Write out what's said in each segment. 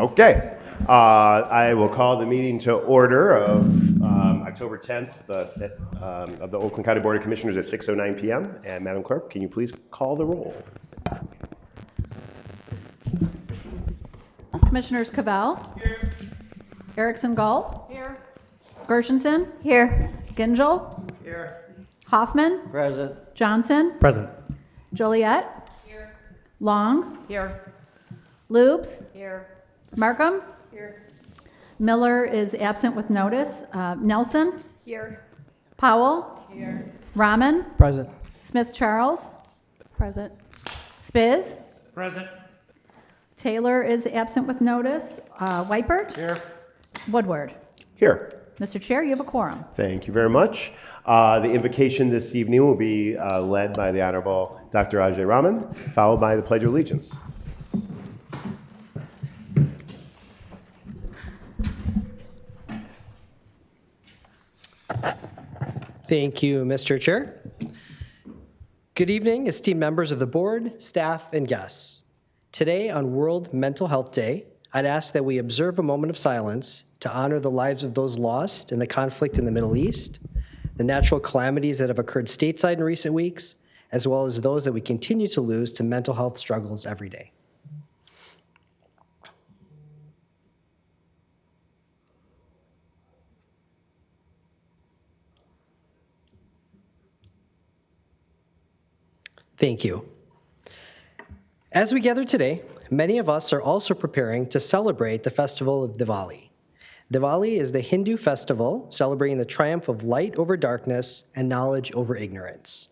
Okay. I will call the meeting to order of October 10th of the Oakland County Board of Commissioners at 6:09 p.m. And Madam Clerk, can you please call the roll? Commissioners Cavell. Here. Erickson Galt. Here. Gershenson. Here. Gingell. Here. Hoffman. Present. Johnson. Present. Joliet. Here. Long. Here. Lubes. Here. Markham. Here. Miller is absent with notice. Nelson. Here. Powell. Here. Rahman. Present. Smith Charles. Present. Spiz. Present. Taylor is absent with notice. Weipert. Here. Woodward. Here. Mr. Chair, you have a quorum. Thank you very much. The invocation this evening will be led by the Honorable Dr. Ajay Rahman, followed by the Pledge of Allegiance. Thank you, Mr. Chair. Good evening, esteemed members of the board, staff, and guests. Today, on World Mental Health Day, I'd ask that we observe a moment of silence to honor the lives of those lost in the conflict in the Middle East, the natural calamities that have occurred stateside in recent weeks, as well as those that we continue to lose to mental health struggles every day. Thank you. As we gather today, many of us are also preparing to celebrate the festival of Diwali. Diwali is the Hindu festival celebrating the triumph of light over darkness and knowledge over ignorance.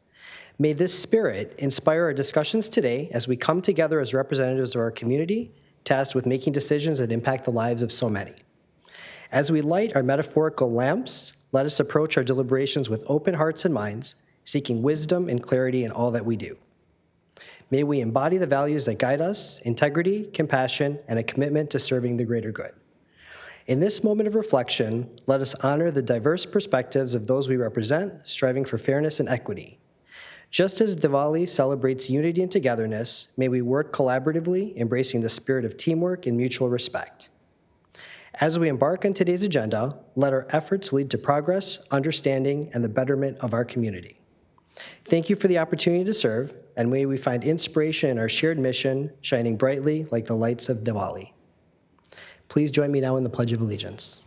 May this spirit inspire our discussions today as we come together as representatives of our community, tasked with making decisions that impact the lives of so many. As we light our metaphorical lamps, let us approach our deliberations with open hearts and minds, seeking wisdom and clarity in all that we do. May we embody the values that guide us: integrity, compassion, and a commitment to serving the greater good. In this moment of reflection, let us honor the diverse perspectives of those we represent, striving for fairness and equity. Just as Diwali celebrates unity and togetherness, may we work collaboratively, embracing the spirit of teamwork and mutual respect. As we embark on today's agenda, let our efforts lead to progress, understanding, and the betterment of our community. Thank you for the opportunity to serve, and may we find inspiration in our shared mission, shining brightly like the lights of Diwali. Please join me now in the Pledge of Allegiance.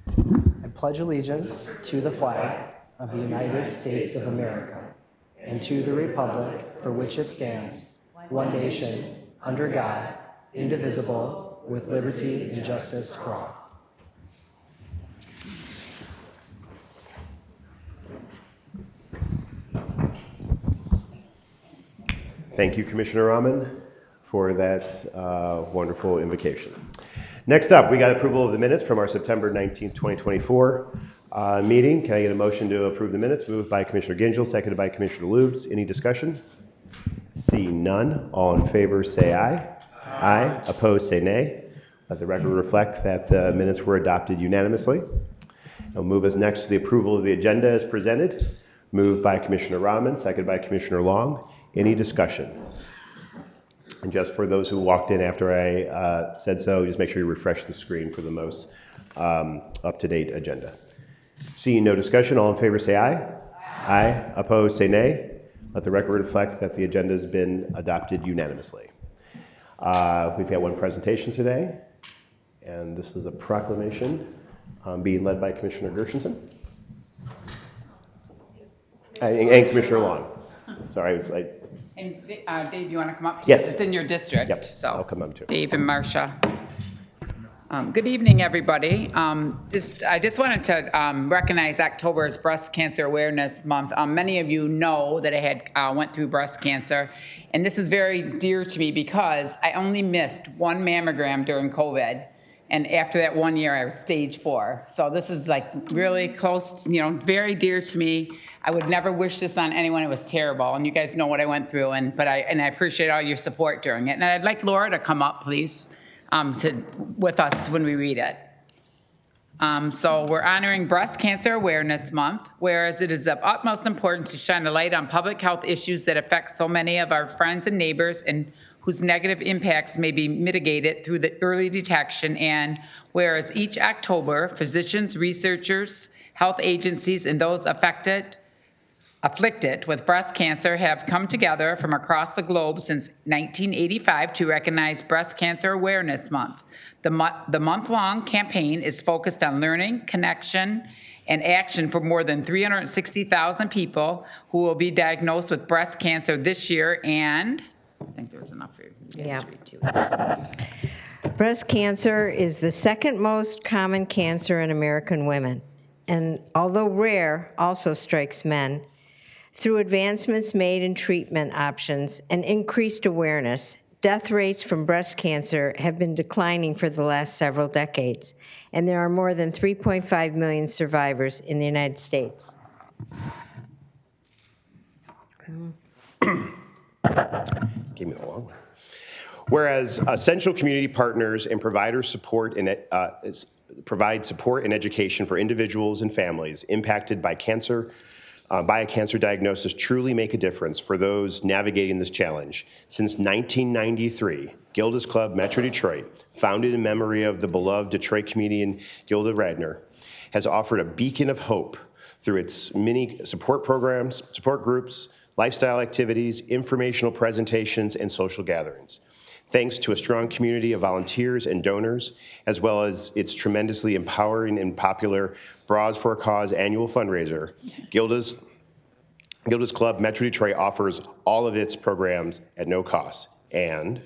I pledge allegiance to the flag of the United States of America and to the republic for which it stands, one nation, under God, indivisible, with liberty and justice for all. Thank you, Commissioner Rahman, for that wonderful invocation. Next up, we got approval of the minutes from our September 19th, 2024 meeting. Can I get a motion to approve the minutes? Moved by Commissioner Gingell, seconded by Commissioner Lubes. Any discussion? Seeing none, all in favor say aye. Aye. Opposed say nay. Let the record reflect that the minutes were adopted unanimously. It'll move us next to the approval of the agenda as presented. Moved by Commissioner Rahman, seconded by Commissioner Long. Any discussion? And just for those who walked in after I said so, just make sure you refresh the screen for the most up-to-date agenda. Seeing no discussion, all in favor say aye. Aye. Opposed say nay. Let the record reflect that the agenda has been adopted unanimously. We've got one presentation today, and this is a proclamation being led by Commissioner Gershenson and Commissioner Long. Sorry, And Dave, you want to come up? Yes. It's in your district. Yep, So I'll come up too. Dave and Marcia. Good evening, everybody. I just wanted to recognize October as Breast Cancer Awareness Month. Many of you know that I had went through breast cancer, and this is very dear to me because I only missed one mammogram during COVID, and after that 1 year, I was stage 4. So this is like really close, very dear to me. I would never wish this on anyone. It was terrible, and you guys know what I went through, but I appreciate all your support during it. And I'd like Laura to come up, please, with us when we read it. So we're honoring Breast Cancer Awareness Month, whereas it is of utmost importance to shine a light on public health issues that affect so many of our friends and neighbors and whose negative impacts may be mitigated through the early detection. And whereas each October, physicians, researchers, health agencies, and those afflicted with breast cancer have come together from across the globe since 1985 to recognize Breast Cancer Awareness Month. The month-long campaign is focused on learning, connection, and action for more than 360,000 people who will be diagnosed with breast cancer this year. And I think there was enough for you. Yeah. Breast cancer is the second most common cancer in American women, and although rare, also strikes men. Through advancements made in treatment options and increased awareness, death rates from breast cancer have been declining for the last several decades, and there are more than 3.5 million survivors in the United States. Give me the long one. Whereas essential community partners and providers provide support and education for individuals and families impacted by cancer, by a cancer diagnosis, truly make a difference for those navigating this challenge. Since 1993, Gilda's Club Metro Detroit, founded in memory of the beloved Detroit comedian Gilda Radner, has offered a beacon of hope through its many support programs, support groups, lifestyle activities, informational presentations, and social gatherings. Thanks to a strong community of volunteers and donors, as well as its tremendously empowering and popular Bras for a Cause annual fundraiser, Gilda's Club Metro Detroit offers all of its programs at no cost. And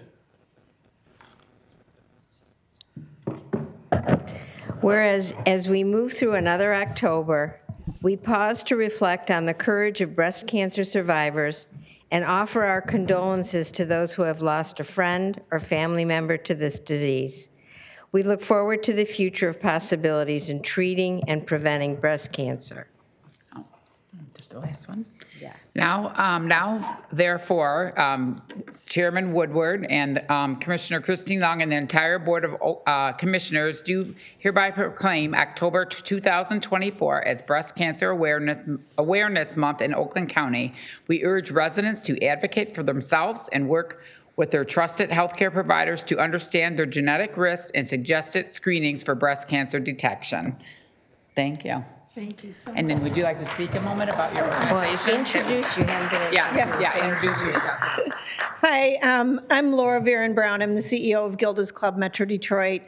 whereas as we move through another October, we pause to reflect on the courage of breast cancer survivors and offer our condolences to those who have lost a friend or family member to this disease. We look forward to the future of possibilities in treating and preventing breast cancer. Oh, just the last one. Yeah. Now, therefore, Chairman Woodward and Commissioner Christine Long and the entire Board of Commissioners do hereby proclaim October 2024 as Breast Cancer Awareness Month in Oakland County. We urge residents to advocate for themselves and work with their trusted healthcare providers to understand their genetic risks and suggested screenings for breast cancer detection. Thank you. Thank you so much. And then would you like to speak a moment about your Well, organization? introduce you. Haven't Yeah, introduce yourself. Hi, I'm Laura Varon Brown. I'm the CEO of Gilda's Club Metro Detroit.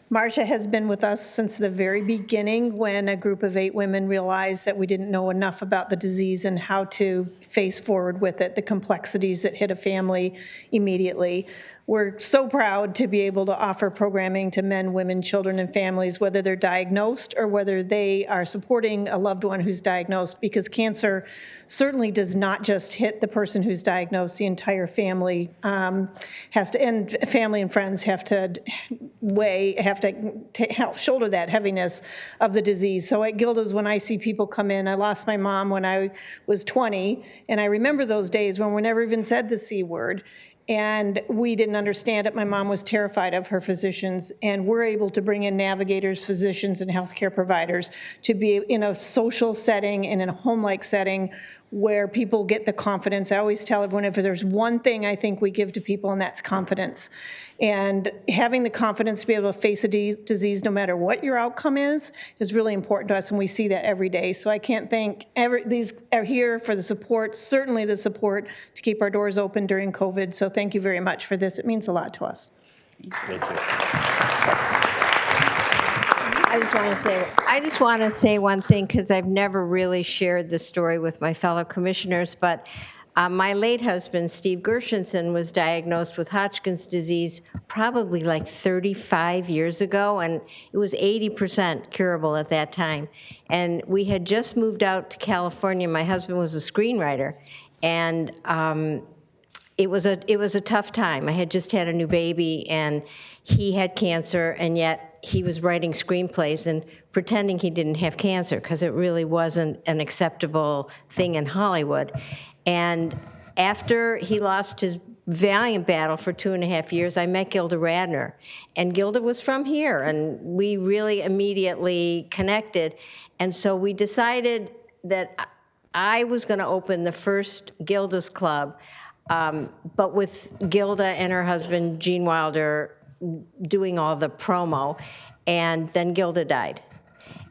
Marcia has been with us since the very beginning when a group of 8 women realized that we didn't know enough about the disease and how to face forward with it, the complexities that hit a family immediately. We're so proud to be able to offer programming to men, women, children, and families, whether they're diagnosed or whether they are supporting a loved one who's diagnosed, because cancer certainly does not just hit the person who's diagnosed. The entire family has to, and family and friends have to help shoulder that heaviness of the disease. So at Gilda's, when I see people come in, I lost my mom when I was 20, and I remember those days when we never even said the C word. And we didn't understand it. My mom was terrified of her physicians, and we're able to bring in navigators, physicians, and healthcare providers to be in a social setting and in a home-like setting where people get the confidence. I always tell everyone, if there's one thing I think we give to people, and that's confidence. And having the confidence to be able to face a disease no matter what your outcome is really important to us, and we see that every day. So I can't thank these are here for the support, certainly the support to keep our doors open during COVID. So thank you very much for this. It means a lot to us. thank you. I just want to say one thing, because I've never really shared this story with my fellow commissioners, but my late husband, Steve Gershenson, was diagnosed with Hodgkin's disease probably like 35 years ago, and it was 80% curable at that time. And we had just moved out to California. My husband was a screenwriter, and it was a tough time. I had just had a new baby, and he had cancer, and yet he was writing screenplays and pretending he didn't have cancer, because it really wasn't an acceptable thing in Hollywood. And after he lost his valiant battle for 2.5 years, I met Gilda Radner. And Gilda was from here, and we really immediately connected. And so we decided that I was going to open the first Gilda's Club. but with Gilda and her husband, Gene Wilder, doing all the promo, and then Gilda died.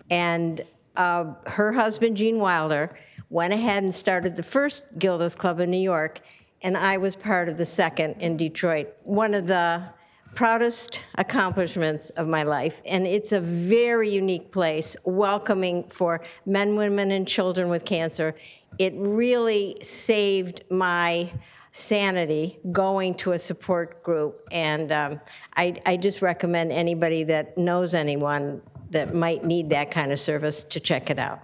And her husband, Gene Wilder, went ahead and started the first Gilda's Club in New York, and I was part of the second in Detroit. One of the proudest accomplishments of my life, and it's a very unique place, welcoming for men, women, and children with cancer. It really saved my sanity going to a support group, and I just recommend anybody that knows anyone that might need that kind of service to check it out.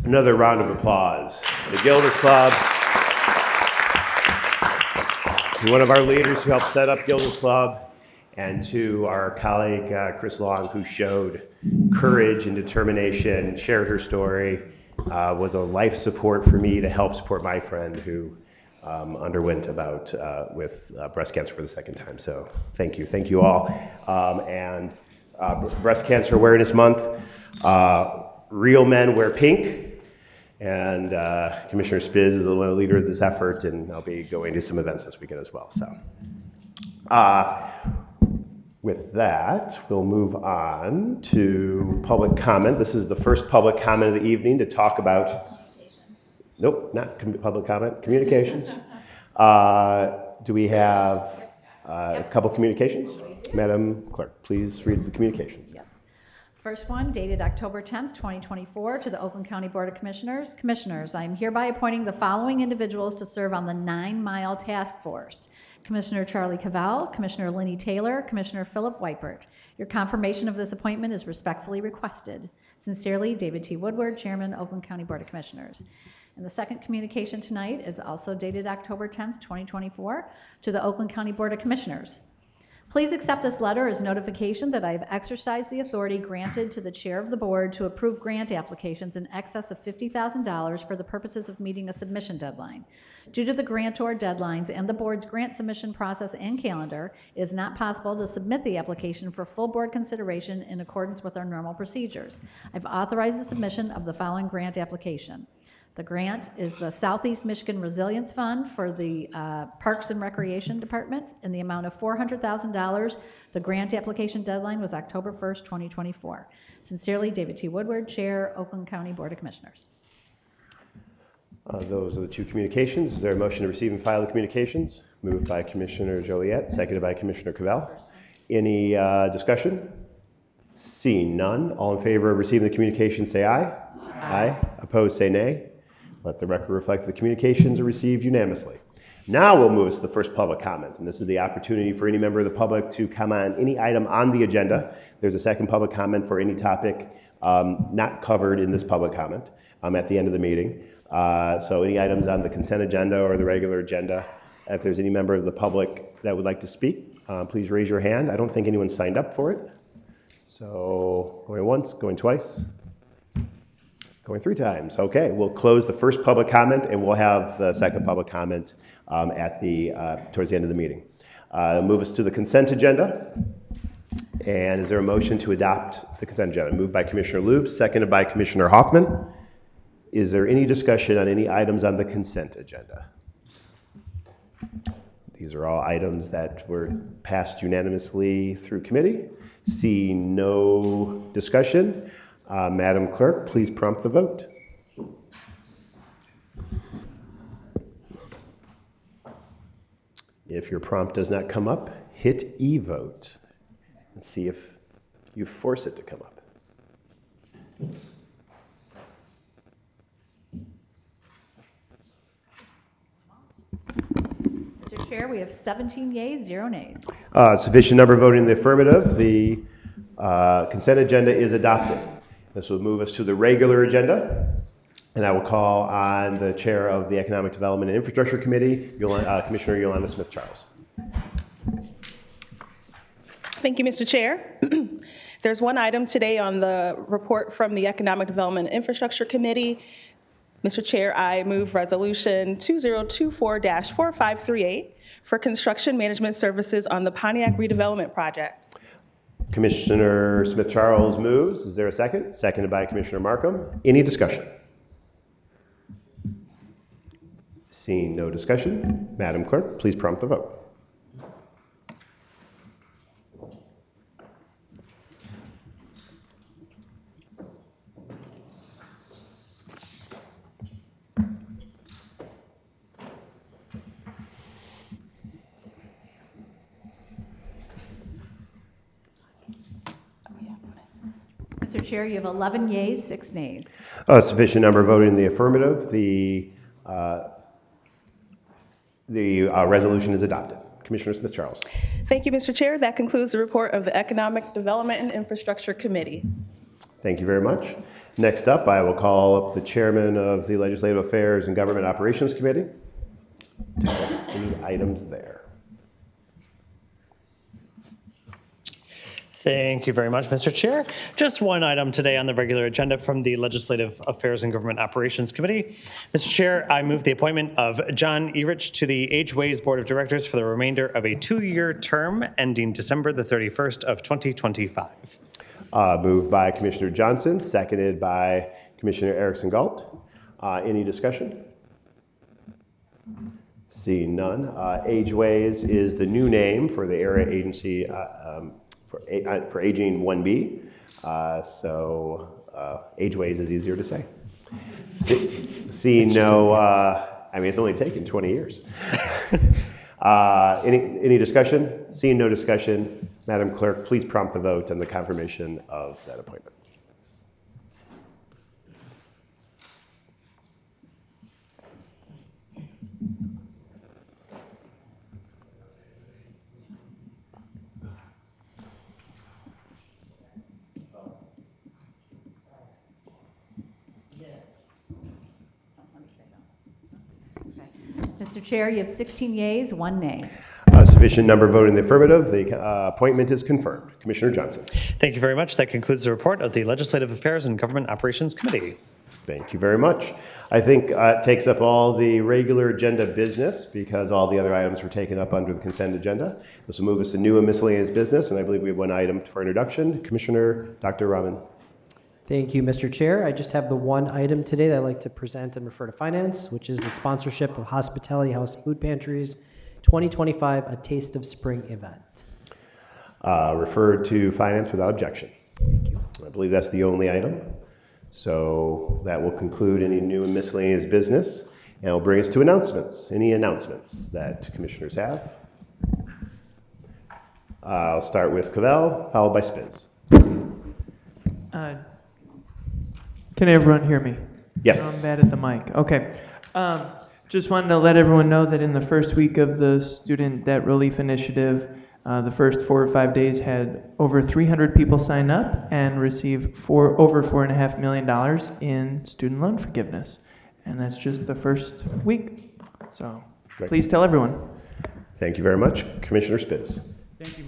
Another round of applause. The Gilda's Club. To one of our leaders who helped set up Gilda's Club, and to our colleague, Chris Long, who showed courage and determination, shared her story, was a life support for me to help support my friend who underwent with breast cancer for the second time. So thank you all. Breast Cancer Awareness Month, real men wear pink. And Commissioner Spiz is the leader of this effort, and I'll be going to some events this weekend as well. So with that, we'll move on to public comment. This is the first public comment of the evening to talk about, nope, not public comment, communications. Do we have a couple communications? Madam Clerk, please read the communications. First one, dated October 10th, 2024, to the Oakland County Board of Commissioners. Commissioners, I am hereby appointing the following individuals to serve on the 9 Mile Task Force. Commissioner Charlie Cavell, Commissioner Lenny Taylor, Commissioner Philip Weipert. Your confirmation of this appointment is respectfully requested. Sincerely, David T. Woodward, Chairman, Oakland County Board of Commissioners. And the second communication tonight is also dated October 10th, 2024, to the Oakland County Board of Commissioners. Please accept this letter as notification that I have exercised the authority granted to the Chair of the Board to approve grant applications in excess of $50,000 for the purposes of meeting a submission deadline. Due to the grantor deadlines and the Board's grant submission process and calendar, it is not possible to submit the application for full Board consideration in accordance with our normal procedures. I've authorized the submission of the following grant application. The grant is the Southeast Michigan Resilience Fund for the Parks and Recreation Department in the amount of $400,000. The grant application deadline was October 1st, 2024. Sincerely, David T. Woodward, Chair, Oakland County Board of Commissioners. Those are the two communications. Is there a motion to receive and file the communications? Moved by Commissioner Joliet, seconded by Commissioner Cavell. Any discussion? Seeing none, all in favor of receiving the communication say aye. Aye. Opposed say nay. Let the record reflect that the communications are received unanimously. Now we'll move to the first public comment, and this is the opportunity for any member of the public to comment on any item on the agenda. There's a second public comment for any topic not covered in this public comment at the end of the meeting. So any items on the consent agenda or the regular agenda, if there's any member of the public that would like to speak, please raise your hand. I don't think anyone signed up for it. So going once, going twice. Going 3 times. Okay, we'll close the first public comment and we'll have the second public comment towards the end of the meeting. Move us to the consent agenda. And is there a motion to adopt the consent agenda? Moved by Commissioner Lube, seconded by Commissioner Hoffman. Is there any discussion on any items on the consent agenda? These are all items that were passed unanimously through committee. Seeing no discussion, Madam Clerk, please prompt the vote. If your prompt does not come up, hit E-vote and see if you force it to come up. Mr. Chair, we have 17 yeas, 0 nays. Sufficient number voting in the affirmative. The Consent agenda is adopted. This will move us to the regular agenda. And I will call on the chair of the Economic Development and Infrastructure Committee, Commissioner Yolanda Smith-Charles. Thank you, Mr. Chair. There's one item today on the report from the Economic Development and Infrastructure Committee. Mr. Chair, I move resolution 2024-4538 for construction management services on the Pontiac redevelopment project. Commissioner Smith-Charles moves. Is there a second? Seconded by Commissioner Markham. Any discussion? Seeing no discussion, Madam Clerk, please prompt the vote. Mr. Chair, you have 11 yeas, 6 nays. A sufficient number voted in the affirmative. The resolution is adopted. Commissioner Smith-Charles. Thank you, Mr. Chair. That concludes the report of the Economic Development and Infrastructure Committee. Thank you very much. Next up, I will call up the chairman of the Legislative Affairs and Government Operations Committee to check any items there. Thank you very much, Mr. Chair. Just one item today on the regular agenda from the Legislative Affairs and Government Operations Committee. Mr. Chair, I move the appointment of John Erich to the Ageways Board of Directors for the remainder of a 2-year term ending December the 31st of 2025. Moved by Commissioner Johnson, seconded by Commissioner Erickson Galt. Any discussion? Seeing none. Ageways is the new name for the area agency for Aging 1B. Ageways is easier to say. Seeing no, I mean, it's only taken 20 years. Any discussion? Seeing no discussion, Madam Clerk, please prompt the vote on the confirmation of that appointment. Mr. Chair, you have 16 yeas, 1 nay. A sufficient number voted in the affirmative. The appointment is confirmed. Commissioner Johnson. Thank you very much. That concludes the report of the Legislative Affairs and Government Operations Committee. Thank you very much. I think it takes up all the regular agenda business because all the other items were taken up under the consent agenda. This will move us to new and miscellaneous business, and I believe we have one item for introduction. Commissioner Dr. Rahman. Thank you, Mr. Chair. I just have the one item today that I'd like to present and refer to Finance, which is the sponsorship of Hospitality House Food Pantries 2025 A Taste of Spring event. Referred to Finance without objection. Thank you. I believe that's the only item. So that will conclude any new and miscellaneous business, and will bring us to announcements. Any announcements that commissioners have? I'll start with Cavell, followed by Spins. Can everyone hear me? Yes. I'm bad at the mic. Okay. Just wanted to let everyone know that in the first week of the Student Debt Relief Initiative, the first 4 or 5 days had over 300 people sign up and receive over $4.5 million in student loan forgiveness. And that's just the first week. So Great. Please tell everyone. Thank you very much. Commissioner Spitz. Thank you,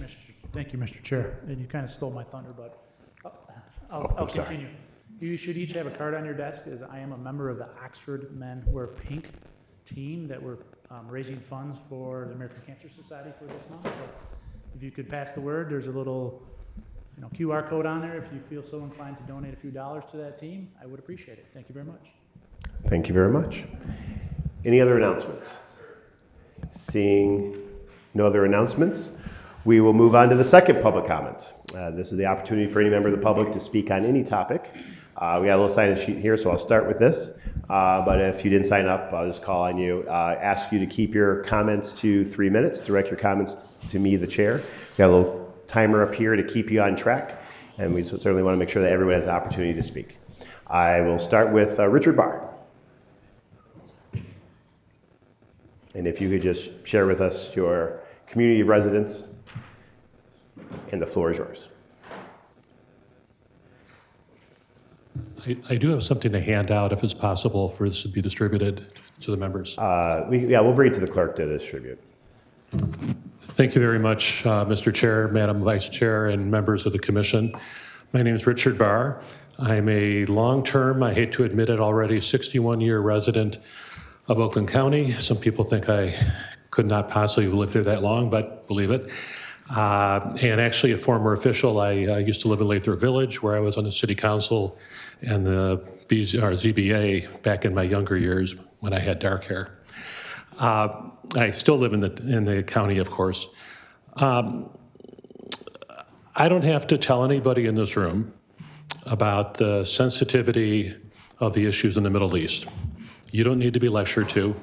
Mr. Chair. And you kind of stole my thunder, but I'll I'm sorry. continue. You should each have a card on your desk, as I am a member of the Oxford Men Wear Pink team that we're raising funds for the American Cancer Society for this month. So if you could pass the word, there's a little QR code on there. If you feel so inclined to donate a few dollars to that team, I would appreciate it. Thank you very much. Thank you very much. Any other announcements? Seeing no other announcements, we will move on to the second public comment. This is the opportunity for any member of the public to speak on any topic. We got a little sign-in sheet here, so I'll start with this. But if you didn't sign up, I'll just call on you. Ask you to keep your comments to 3 minutes. Direct your comments to me, the chair. We got a little timer up here to keep you on track, and we certainly want to make sure that everyone has the opportunity to speak. I will start with Richard Barr. And if you could just share with us your community of residents, and the floor is yours. I do have something to hand out if it's possible for this to be distributed to the members. We'll bring it to the clerk to distribute. Thank you very much, Mr. Chair, Madam Vice Chair, and members of the Commission. My name is Richard Barr. I'm a long-term, I hate to admit it already, 61-year resident of Oakland County. Some people think I could not possibly live there that long, but believe it. And actually a former official. I used to live in Lathrop Village, where I was on the city council and the ZBA back in my younger years when I had dark hair. I still live in the county, of course. I don't have to tell anybody in this room about the sensitivity of the issues in the Middle East. You don't need to be lectured to.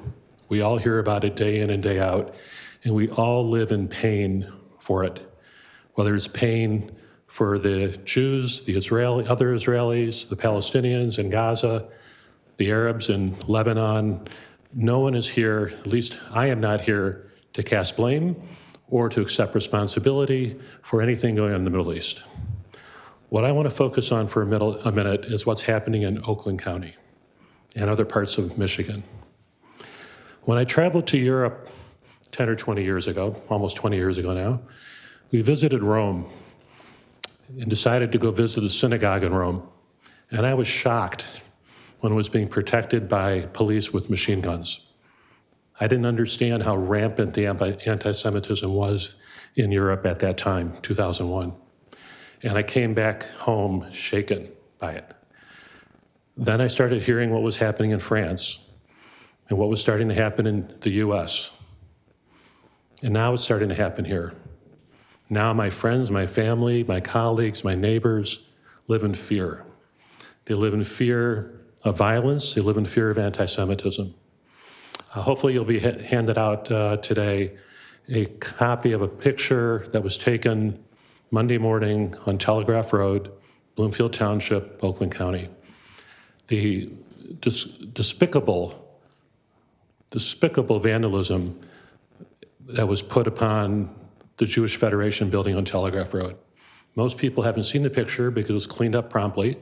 We all hear about it day in and day out, and we all live in pain for it. Whether it's pain for the Jews, the other Israelis, the Palestinians in Gaza, the Arabs in Lebanon. No one is here, at least I am not here, to cast blame or to accept responsibility for anything going on in the Middle East. What I want to focus on for a minute is what's happening in Oakland County and other parts of Michigan. When I traveled to Europe 10 or 20 years ago, almost 20 years ago now, we visited Rome and decided to go visit the synagogue in Rome. And I was shocked when it was being protected by police with machine guns. I didn't understand how rampant the anti-Semitism was in Europe at that time, 2001. And I came back home shaken by it. Then I started hearing what was happening in France and what was starting to happen in the US. And now it's starting to happen here. Now my friends, my family, my colleagues, my neighbors live in fear. They live in fear of violence. They live in fear of anti-Semitism. Hopefully you'll be handed out today a copy of a picture that was taken Monday morning on Telegraph Road, Bloomfield Township, Oakland County. The despicable vandalism that was put upon the Jewish Federation building on Telegraph Road. Most people haven't seen the picture because it was cleaned up promptly,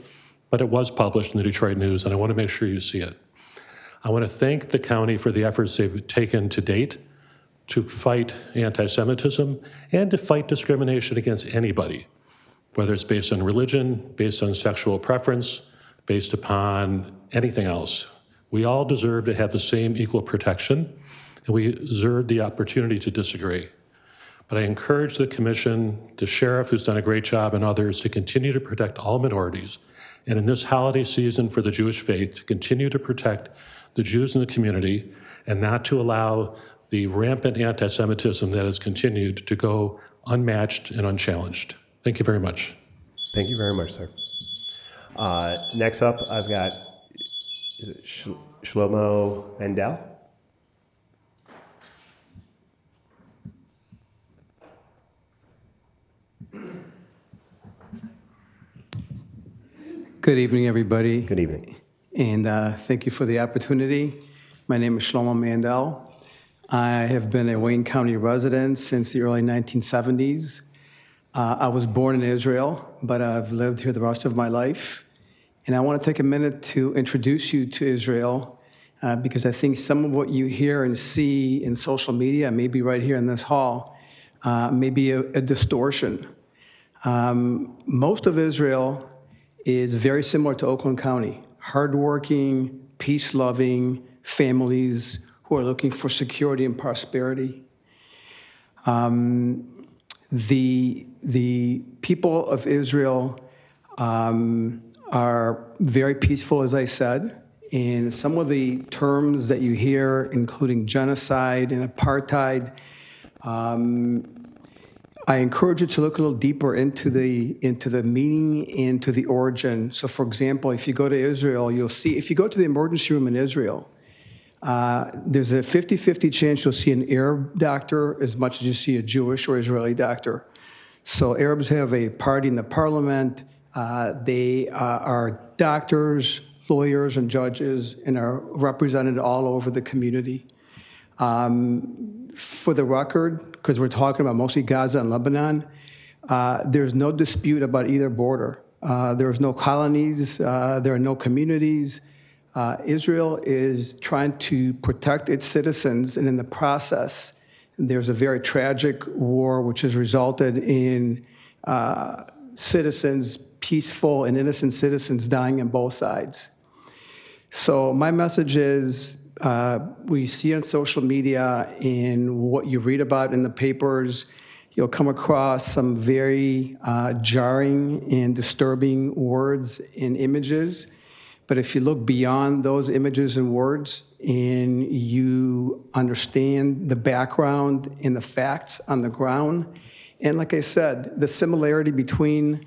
but it was published in the Detroit News, and I want to make sure you see it. I want to thank the county for the efforts they've taken to date to fight anti-Semitism and to fight discrimination against anybody, whether it's based on religion, based on sexual preference, based upon anything else. We all deserve to have the same equal protection, and we deserve the opportunity to disagree. But I encourage the commission, the sheriff who's done a great job, and others to continue to protect all minorities. And in this holiday season for the Jewish faith, to continue to protect the Jews in the community and not to allow the rampant anti-Semitism that has continued to go unmatched and unchallenged. Thank you very much. Thank you very much, sir. Next up, I've got Shlomo Mendel. Good evening, everybody. Good evening. And thank you for the opportunity. My name is Shlomo Mandel. I have been a Wayne County resident since the early 1970s. I was born in Israel, but I've lived here the rest of my life. And I want to take a minute to introduce you to Israel because I think some of what you hear and see in social media, maybe right here in this hall, may be a distortion. Most of Israel is very similar to Oakland County. Hardworking, peace-loving families who are looking for security and prosperity. The people of Israel are very peaceful, as I said, and some of the terms that you hear, including genocide and apartheid, I encourage you to look a little deeper into the meaning and to the origin. So, for example, if you go to Israel, you'll see, if you go to the emergency room in Israel, there's a 50-50 chance you'll see an Arab doctor as much as you see a Jewish or Israeli doctor. So Arabs have a party in the parliament. They are doctors, lawyers, and judges, and are represented all over the community. For the record, because we're talking about mostly Gaza and Lebanon, there's no dispute about either border. There is no colonies. There are no communities. Israel is trying to protect its citizens, and in the process, there's a very tragic war which has resulted in citizens, peaceful and innocent citizens, dying on both sides. So my message is, we see on social media, in what you read about in the papers, you'll come across some very jarring and disturbing words and images. But if you look beyond those images and words, and you understand the background and the facts on the ground, and like I said, the similarity between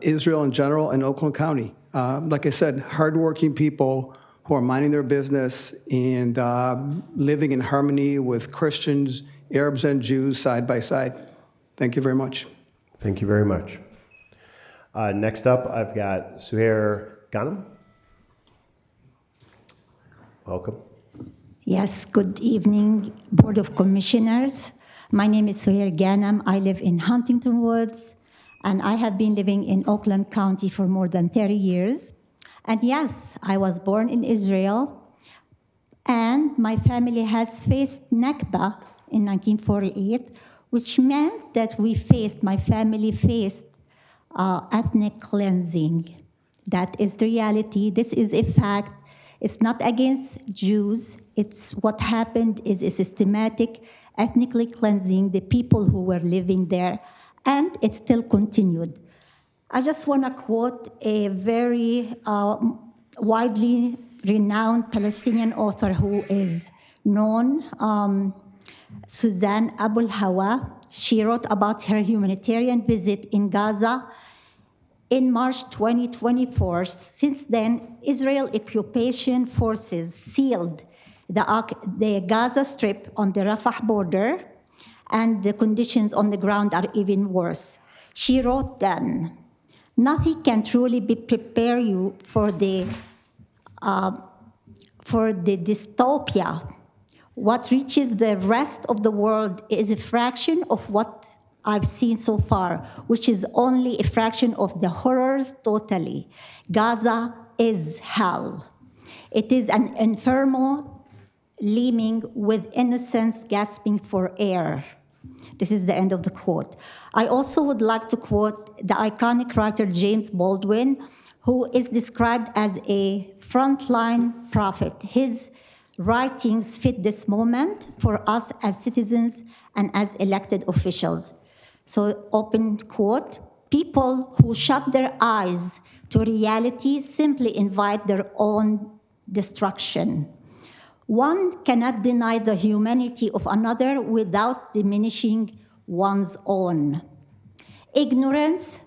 Israel in general and Oakland County. Like I said, hardworking people who are minding their business and living in harmony with Christians, Arabs, and Jews side by side. Thank you very much. Thank you very much. Next up, I've got Suhair Ghanem. Welcome. Yes, good evening, Board of Commissioners. My name is Suhair Ghanem. I live in Huntington Woods, and I have been living in Oakland County for more than 30 years. And yes, I was born in Israel, and my family has faced Nakba in 1948, which meant that my family faced ethnic cleansing. That is the reality. This is a fact. It's not against Jews. It's what happened is a systematic ethnically cleansing the people who were living there, and it still continued. I just want to quote a very widely renowned Palestinian author who is known, Suzanne Abu Hawa. She wrote about her humanitarian visit in Gaza in March 2024. Since then, Israel occupation forces sealed the Gaza Strip on the Rafah border, and the conditions on the ground are even worse. She wrote then, "Nothing can truly prepare you for the dystopia. What reaches the rest of the world is a fraction of what I've seen so far, which is only a fraction of the horrors totally. Gaza is hell. It is an inferno teeming with innocents gasping for air." This is the end of the quote. I also would like to quote the iconic writer James Baldwin, who is described as a frontline prophet. His writings fit this moment for us as citizens and as elected officials. So, open quote, "People who shut their eyes to reality simply invite their own destruction. One cannot deny the humanity of another without diminishing one's own. Ignorance,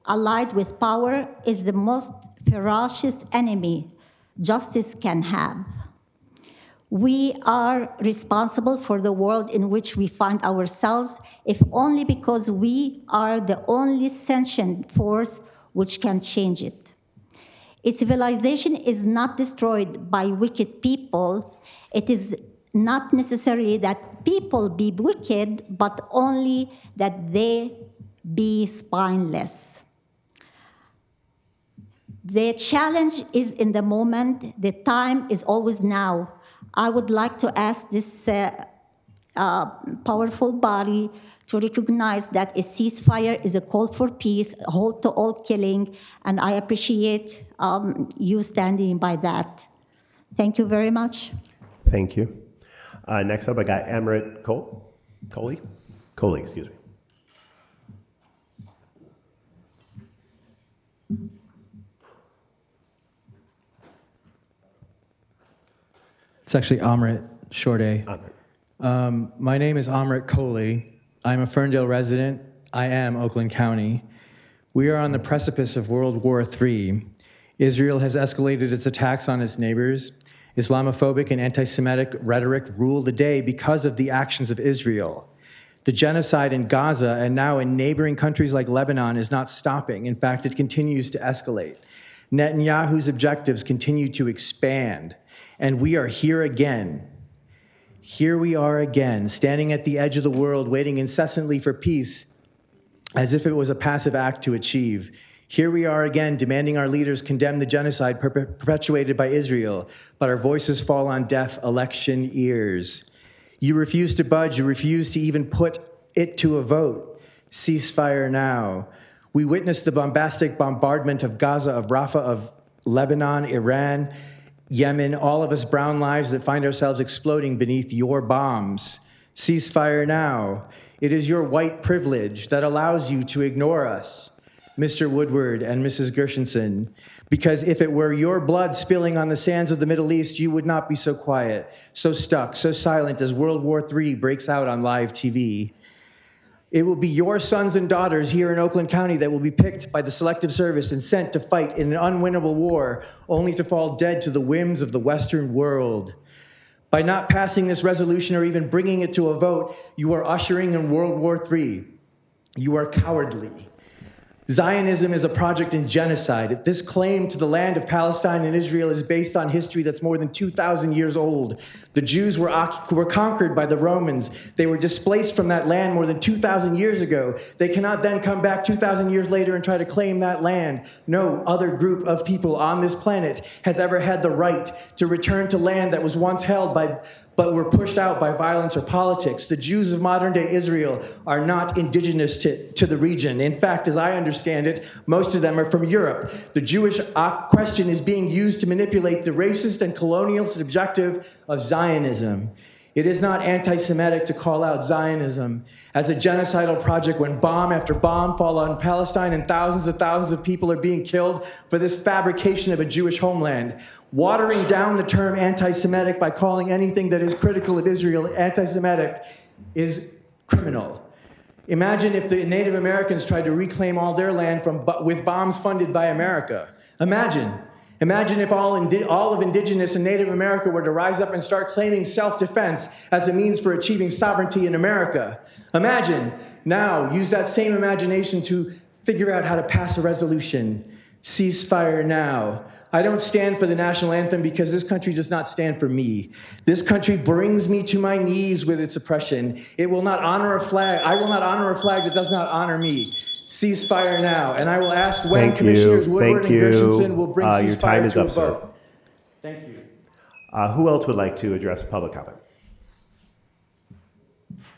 allied with power, is the most ferocious enemy justice can have. We are responsible for the world in which we find ourselves, if only because we are the only sentient force which can change it. A civilization is not destroyed by wicked people. It is not necessarily that people be wicked, but only that they be spineless. The challenge is in the moment. The time is always now. I would like to ask this powerful body to recognize that a ceasefire is a call for peace, a halt to all killing, and I appreciate you standing by that. Thank you very much. Thank you. Next up, I got Amrit Coley, excuse me. It's actually Amrit, short A. My name is Amrit Coley. I'm a Ferndale resident. I am Oakland County. We are on the precipice of World War III. Israel has escalated its attacks on its neighbors. Islamophobic and anti-Semitic rhetoric rule the day because of the actions of Israel. The genocide in Gaza and now in neighboring countries like Lebanon is not stopping. In fact, it continues to escalate. Netanyahu's objectives continue to expand. And we are here again. Here we are again, standing at the edge of the world, waiting incessantly for peace, as if it was a passive act to achieve. Here we are again demanding our leaders condemn the genocide perpetuated by Israel, but our voices fall on deaf election ears. You refuse to budge, you refuse to even put it to a vote. Ceasefire now. We witnessed the bombastic bombardment of Gaza, of Rafah, of Lebanon, Iran, Yemen, all of us brown lives that find ourselves exploding beneath your bombs. Ceasefire now. It is your white privilege that allows you to ignore us, Mr. Woodward and Mrs. Gershenson, because if it were your blood spilling on the sands of the Middle East, you would not be so quiet, so stuck, so silent as World War III breaks out on live TV. It will be your sons and daughters here in Oakland County that will be picked by the Selective Service and sent to fight in an unwinnable war, only to fall dead to the whims of the Western world. By not passing this resolution or even bringing it to a vote, you are ushering in World War III. You are cowardly. Zionism is a project in genocide. This claim to the land of Palestine and Israel is based on history that's more than 2,000 years old. The Jews were conquered by the Romans. They were displaced from that land more than 2,000 years ago. They cannot then come back 2,000 years later and try to claim that land. No other group of people on this planet has ever had the right to return to land that was once held but were pushed out by violence or politics. The Jews of modern-day Israel are not indigenous to the region. In fact, as I understand it, most of them are from Europe. The Jewish question is being used to manipulate the racist and colonialist objective of Zionism. It is not anti-Semitic to call out Zionism as a genocidal project when bomb after bomb fall on Palestine and thousands of people are being killed for this fabrication of a Jewish homeland. Watering down the term anti-Semitic by calling anything that is critical of Israel anti-Semitic is criminal. Imagine if the Native Americans tried to reclaim all their land with bombs funded by America. Imagine if all of Indigenous and Native America were to rise up and start claiming self-defense as a means for achieving sovereignty in America. Imagine, now, use that same imagination to figure out how to pass a resolution. Ceasefire now. I don't stand for the national anthem because this country does not stand for me. This country brings me to my knees with its oppression. It will not honor a flag. I will not honor a flag that does not honor me. Ceasefire now. And I will ask when Commissioners Woodward and Gershenson will bring ceasefire to a vote. Thank you. Who else would like to address public comment?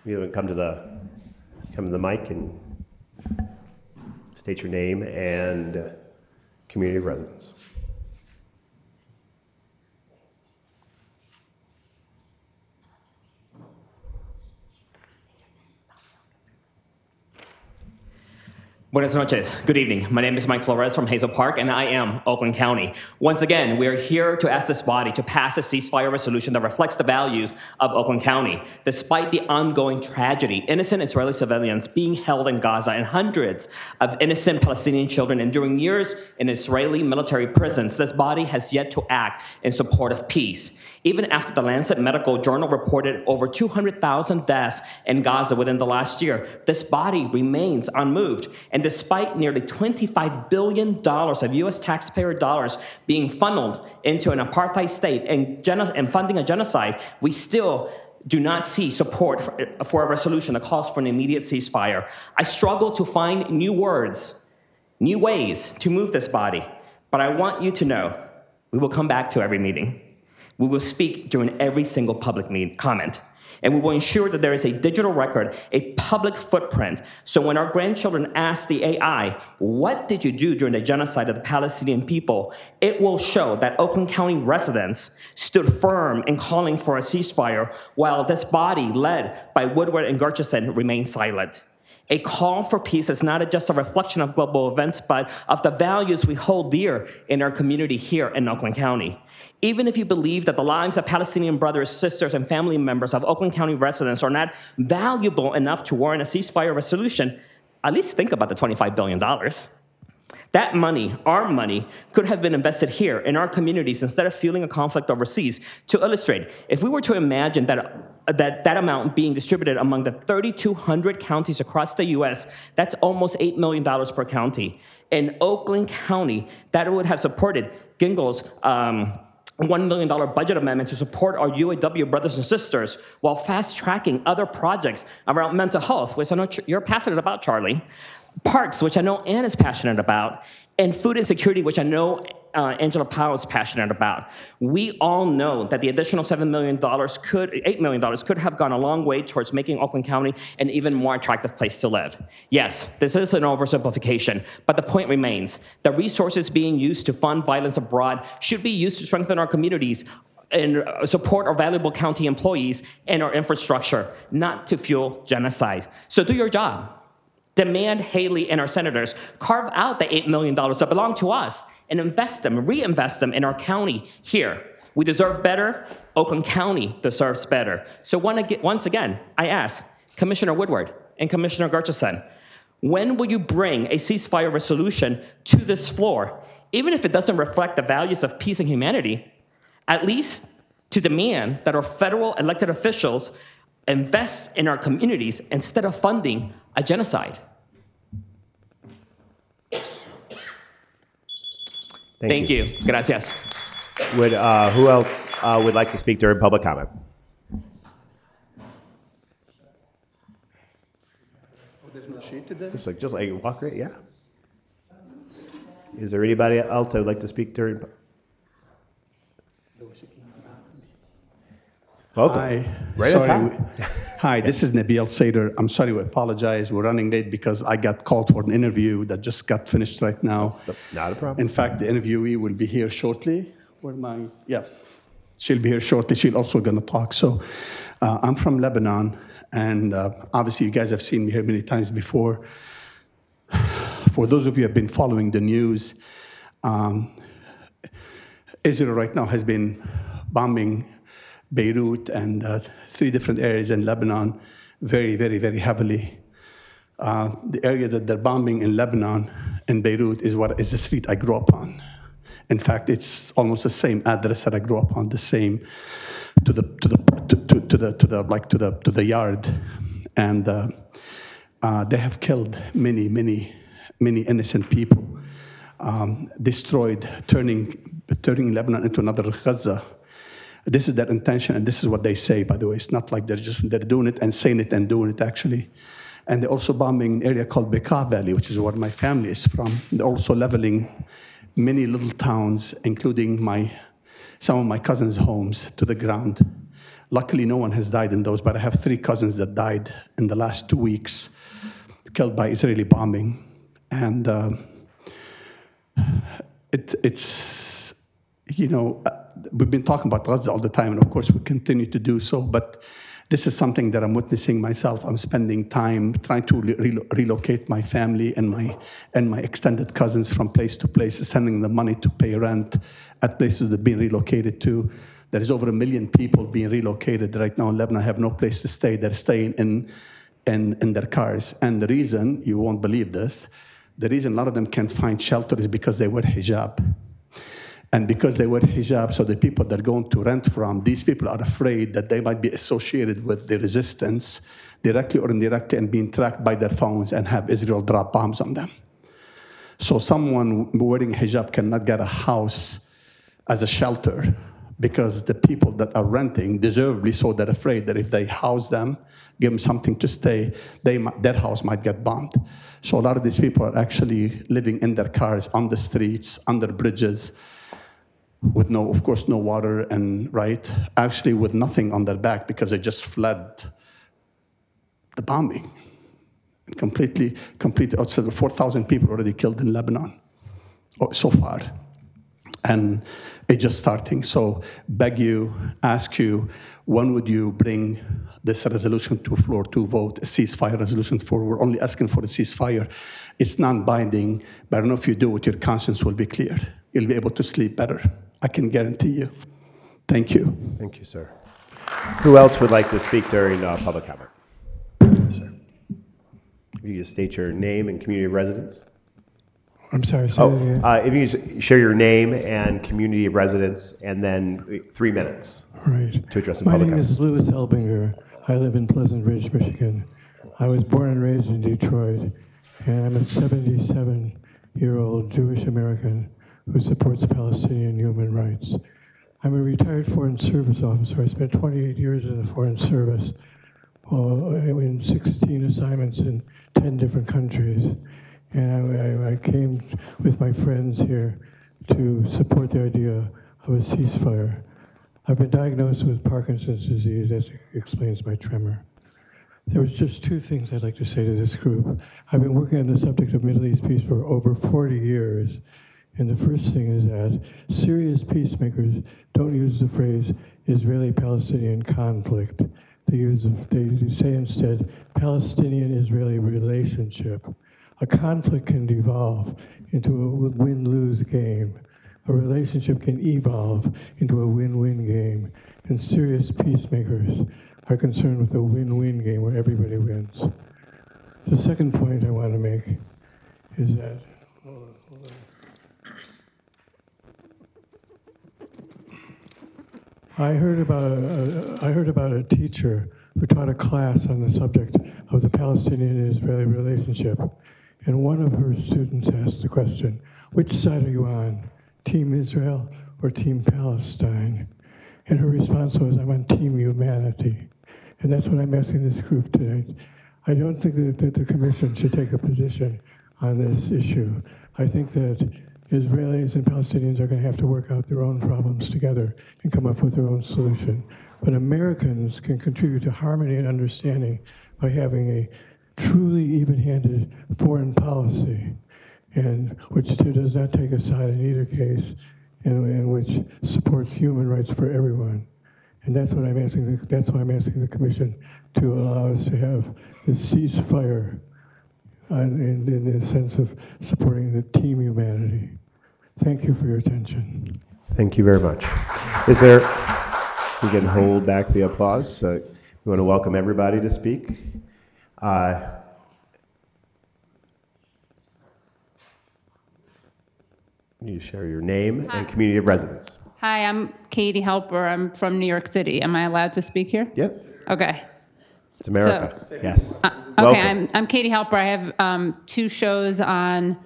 You haven't come to the mic and state your name and community of residence. Buenas noches. Good evening. My name is Mike Flores from Hazel Park, and I am Oakland County. Once again, we are here to ask this body to pass a ceasefire resolution that reflects the values of Oakland County. Despite the ongoing tragedy, innocent Israeli civilians being held in Gaza and hundreds of innocent Palestinian children enduring years in Israeli military prisons, this body has yet to act in support of peace. Even after the Lancet Medical Journal reported over 200,000 deaths in Gaza within the last year, this body remains unmoved. And despite nearly $25 billion of U.S. taxpayer dollars being funneled into an apartheid state and funding a genocide, we still do not see support for a resolution that calls for an immediate ceasefire. I struggle to find new words, new ways to move this body, but I want you to know we will come back to every meeting. We will speak during every single public comment. And we will ensure that there is a digital record, a public footprint, so when our grandchildren ask the AI, what did you do during the genocide of the Palestinian people, it will show that Oakland County residents stood firm in calling for a ceasefire, while this body, led by Woodward and Gershenson, remained silent. A call for peace is not just a reflection of global events, but of the values we hold dear in our community here in Oakland County. Even if you believe that the lives of Palestinian brothers, sisters, and family members of Oakland County residents are not valuable enough to warrant a ceasefire resolution, at least think about the $25 billion. That money, our money, could have been invested here in our communities instead of fueling a conflict overseas. To illustrate, if we were to imagine that amount being distributed among the 3,200 counties across the U.S., that's almost $8 million per county. In Oakland County, that would have supported Gingell's $1 million budget amendment to support our UAW brothers and sisters while fast-tracking other projects around mental health, which I know you're passionate about, Charlie. Parks, which I know Ann is passionate about, and food insecurity, which I know Angela Powell is passionate about. We all know that the additional $8 million could have gone a long way towards making Oakland County an even more attractive place to live. Yes, this is an oversimplification, but the point remains. The resources being used to fund violence abroad should be used to strengthen our communities and support our valuable county employees and our infrastructure, not to fuel genocide. So do your job. Demand Haley and our senators carve out the $8 million that belong to us and invest them, reinvest them in our county here. We deserve better. Oakland County deserves better. So once again, I ask Commissioner Woodward and Commissioner Gurchison, when will you bring a ceasefire resolution to this floor, even if it doesn't reflect the values of peace and humanity, at least to demand that our federal elected officials invest in our communities instead of funding a genocide? Thank you. Gracias. Who else would like to speak during public comment? There's no sheet to this? Just like walk right, yeah. Is there anybody else that would like to speak during? Welcome. Hi. Right on time. Hi, this is Nabil Seder. I'm sorry, we apologize. We're running late because I got called for an interview that just got finished right now. Not a problem. In fact, the interviewee will be here shortly. She'll be here shortly. She's also going to talk. So I'm from Lebanon, and obviously you guys have seen me here many times before. For those of you who have been following the news, Israel right now has been bombing Beirut and 3 different areas in Lebanon very, very, very heavily. The area that they're bombing in Lebanon and Beirut is the street I grew up on. In fact, it's almost the same address that I grew up on, the same to the yard, and they have killed many, many, many innocent people, destroyed, turning Lebanon into another Gaza. This is their intention, and this is what they say, by the way. It's not like they're doing it and saying it and doing it, actually. And they're also bombing an area called Bekaa Valley, which is where my family is from. They're also leveling many little towns, including some of my cousins' homes, to the ground. Luckily, no one has died in those, but I have 3 cousins that died in the last 2 weeks, killed by Israeli bombing. And it's, we've been talking about Gaza all the time, and of course we continue to do so, but this is something that I'm witnessing myself. I'm spending time trying to relocate my family and my extended cousins from place to place, sending them money to pay rent at places they're being relocated to. There is over 1 million people being relocated right now in Lebanon, have no place to stay. They're staying in their cars. And the reason, you won't believe this, the reason a lot of them can't find shelter is because they wear hijab. And because they wear hijab, so the people they're going to rent from, these people are afraid that they might be associated with the resistance, directly or indirectly, and being tracked by their phones and have Israel drop bombs on them. So someone wearing hijab cannot get a house as a shelter because the people that are renting, deservedly so, they're afraid that if they house them, give them something to stay, their house might get bombed. So a lot of these people are actually living in their cars, on the streets, under bridges, with of course, no water, and actually with nothing on their back because they just fled the bombing. Completely, outside 4,000 people already killed in Lebanon so far. And it's just starting. So ask you, when would you bring this resolution to floor to vote, a ceasefire resolution for? We're only asking for a ceasefire. It's non-binding, but I don't know if you do it, your conscience will be clear. You'll be able to sleep better. I can guarantee you. Thank you. Thank you, sir. Who else would like to speak during public comment? Yes, sir. If you just state your name and community of residence. I'm sorry, say that again. If you just share your name and community of residence, and then 3 minutes to address the public comment. My name is Louis Elbinger. I live in Pleasant Ridge, Michigan. I was born and raised in Detroit, and I'm a 77-year-old Jewish American who supports Palestinian human rights. I'm a retired Foreign Service officer. I spent 28 years in the Foreign Service, in 16 assignments in 10 different countries. And I came with my friends here to support the idea of a ceasefire. I've been diagnosed with Parkinson's disease, as explains my tremor. There was just two things I'd like to say to this group. I've been working on the subject of Middle East peace for over 40 years. And the first thing is that serious peacemakers don't use the phrase Israeli-Palestinian conflict. They say instead Palestinian-Israeli relationship. A conflict can devolve into a win-lose game. A relationship can evolve into a win-win game. And serious peacemakers are concerned with a win-win game where everybody wins. The second point I want to make is that, hold on. I heard about a teacher who taught a class on the subject of the Palestinian-Israeli relationship, and one of her students asked the question, which side are you on, Team Israel or Team Palestine? And her response was, I'm on Team Humanity. And that's what I'm asking this group tonight. I don't think that the Commission should take a position on this issue. I think that Israelis and Palestinians are going to have to work out their own problems together and come up with their own solution. But Americans can contribute to harmony and understanding by having a truly even-handed foreign policy, and which does not take a side in either case, and which supports human rights for everyone. And that's what I'm asking. That's why I'm asking the Commission to allow us to have this ceasefire, in the sense of supporting the Team Humanity. Thank you for your attention. Thank you very much. Is there, we can hold back the applause. We want to welcome everybody to speak. You share your name and community of residence. Hi, I'm Katie Helper. I'm from New York City. Am I allowed to speak here? Yep. Okay. It's America. Yes. Okay, I'm Katie Helper. I have 2 shows on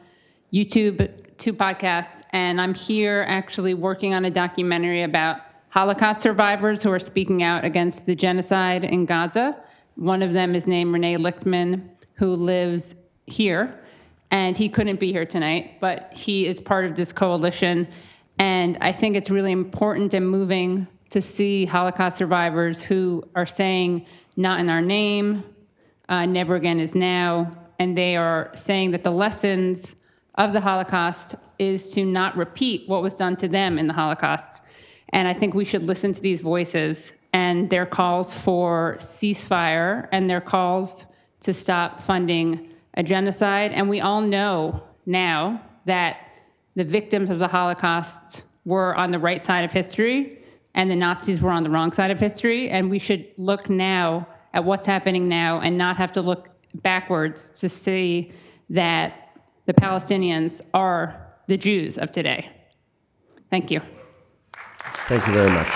YouTube, 2 podcasts, and I'm here actually working on a documentary about Holocaust survivors who are speaking out against the genocide in Gaza. One of them is named Renee Lichtman, who lives here, and he couldn't be here tonight, but he is part of this coalition. And I think it's really important and moving to see Holocaust survivors who are saying, not in our name, never again is now. And they are saying that the lessons of the Holocaust is to not repeat what was done to them in the Holocaust. And I think we should listen to these voices and their calls for ceasefire and their calls to stop funding a genocide. And we all know now that the victims of the Holocaust were on the right side of history and the Nazis were on the wrong side of history. And we should look now at what's happening now and not have to look backwards to see that the Palestinians are the Jews of today. Thank you. Thank you very much.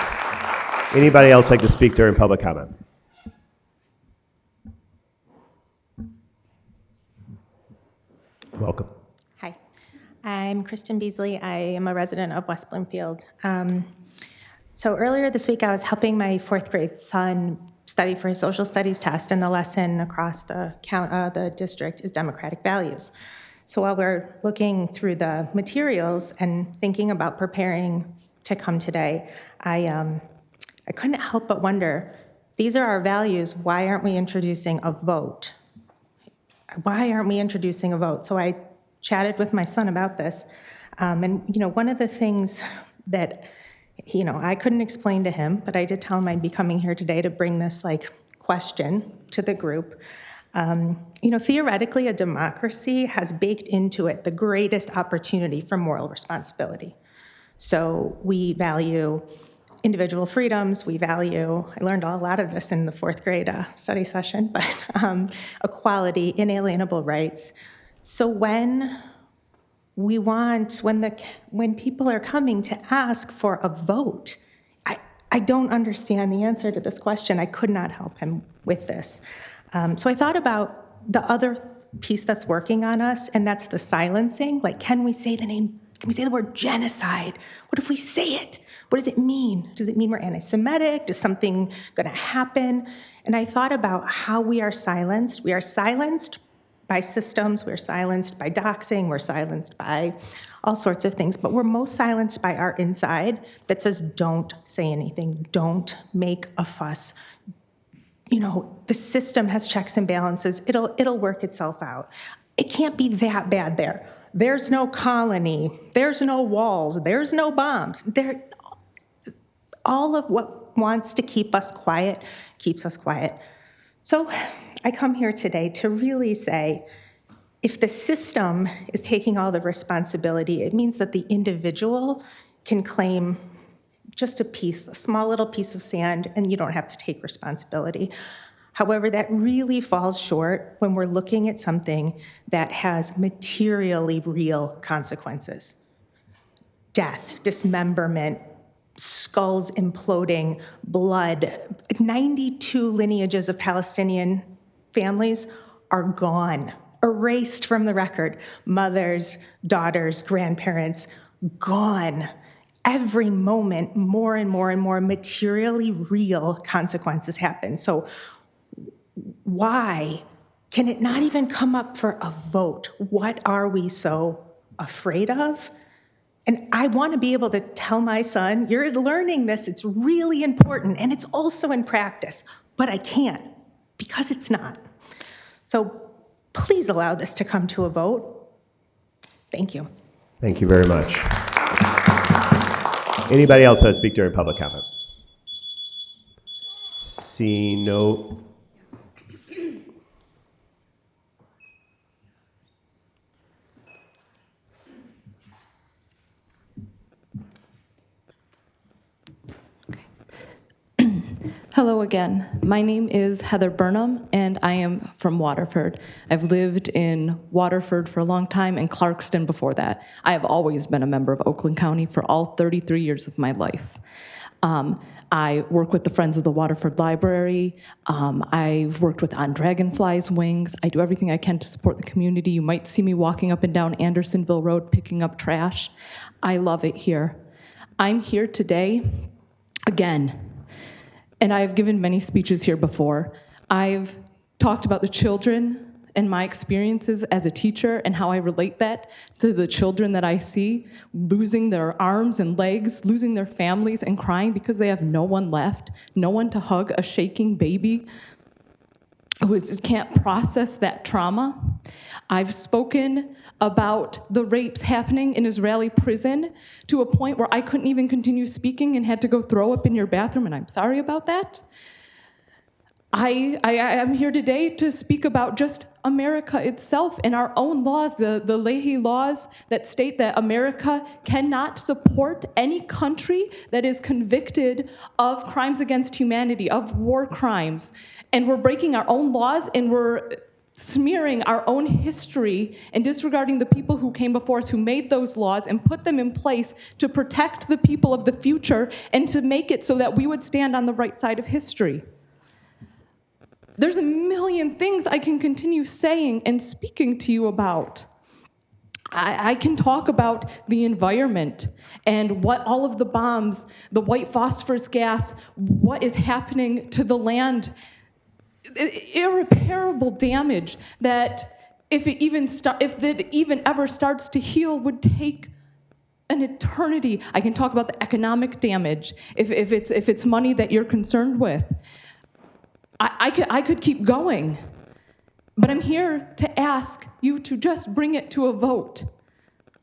Anybody else like to speak during public comment? Welcome. Hi, I'm Kristen Beasley. I am a resident of West Bloomfield. So earlier this week, I was helping my 4th grade son study for his social studies test, and the lesson across the district is democratic values. So while we're looking through the materials and thinking about preparing to come today, I couldn't help but wonder, these are our values, why aren't we introducing a vote? Why aren't we introducing a vote? So I chatted with my son about this. And one of the things that, I couldn't explain to him, but I did tell him I'd be coming here today to bring this question to the group. Theoretically, a democracy has baked into it the greatest opportunity for moral responsibility. So we value individual freedoms, I learned a lot of this in the 4th grade study session, but equality, inalienable rights. So when people are coming to ask for a vote, I don't understand the answer to this question. I could not help him with this. So I thought about the other piece that's working on us, and that's the silencing. Can we say the word genocide? What if we say it? What does it mean? Does it mean we're anti-Semitic? Is something going to happen? And I thought about how we are silenced. We are silenced by systems, we're silenced by doxing, we're silenced by all sorts of things, but we're most silenced by our inside that says, don't say anything, don't make a fuss. You know, the system has checks and balances. It'll work itself out. It can't be that bad there. There's no colony, there's no walls, there's no bombs. All of what wants to keep us quiet keeps us quiet. So I come here today to really say, if the system is taking all the responsibility, it means that the individual can claim just a small little piece of sand, and you don't have to take responsibility. However, that really falls short when we're looking at something that has materially real consequences. Death, dismemberment, skulls imploding, blood. 92 lineages of Palestinian families are gone, erased from the record. Mothers, daughters, grandparents, gone. Every moment, more and more and more materially real consequences happen. So why can it not even come up for a vote? What are we so afraid of? And I want to be able to tell my son, you're learning this, it's really important, and it's also in practice, but I can't because it's not. So please allow this to come to a vote. Thank you. Thank you very much. Anybody else want to speak during public comment? See no. Hello again. My name is Heather Burnham, and I am from Waterford. I've lived in Waterford for a long time and Clarkston before that. I have always been a member of Oakland County for all 33 years of my life. I work with the Friends of the Waterford Library. I've worked with On Dragonfly's Wings. I do everything I can to support the community. You might see me walking up and down Andersonville Road picking up trash. I love it here. I'm here today, again, and I've given many speeches here before. I've talked about the children and my experiences as a teacher and how I relate that to the children that I see losing their arms and legs, losing their families and crying because they have no one left, no one to hug a shaking baby who can't process that trauma. I've spoken about the rapes happening in Israeli prison to a point where I couldn't even continue speaking and had to go throw up in your bathroom, and I'm sorry about that. I am here today to speak about just America itself and our own laws, the Leahy laws that state that America cannot support any country that is convicted of crimes against humanity, of war crimes. And we're breaking our own laws, and we're smearing our own history and disregarding the people who came before us, who made those laws and put them in place to protect the people of the future and to make it so that we would stand on the right side of history. There's a million things I can continue saying and speaking to you about. I can talk about the environment and what all of the bombs, the white phosphorus gas, what is happening to the land, irreparable damage that if it even ever starts to heal would take an eternity. I can talk about the economic damage if it's money that you're concerned with. I could keep going, but I'm here to ask you to just bring it to a vote.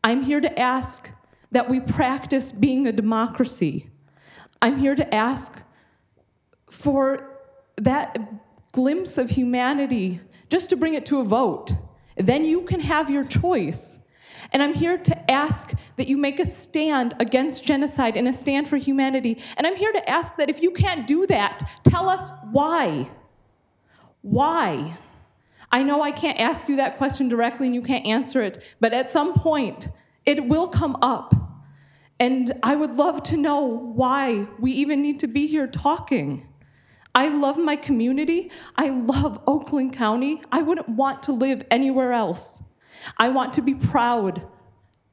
I'm here to ask that we practice being a democracy. I'm here to ask for that glimpse of humanity, just to bring it to a vote. Then you can have your choice. And I'm here to ask that you make a stand against genocide and a stand for humanity. And I'm here to ask that if you can't do that, tell us why. Why? I know I can't ask you that question directly and you can't answer it, but at some point it will come up. And I would love to know why we even need to be here talking. I love my community. I love Oakland County. I wouldn't want to live anywhere else. I want to be proud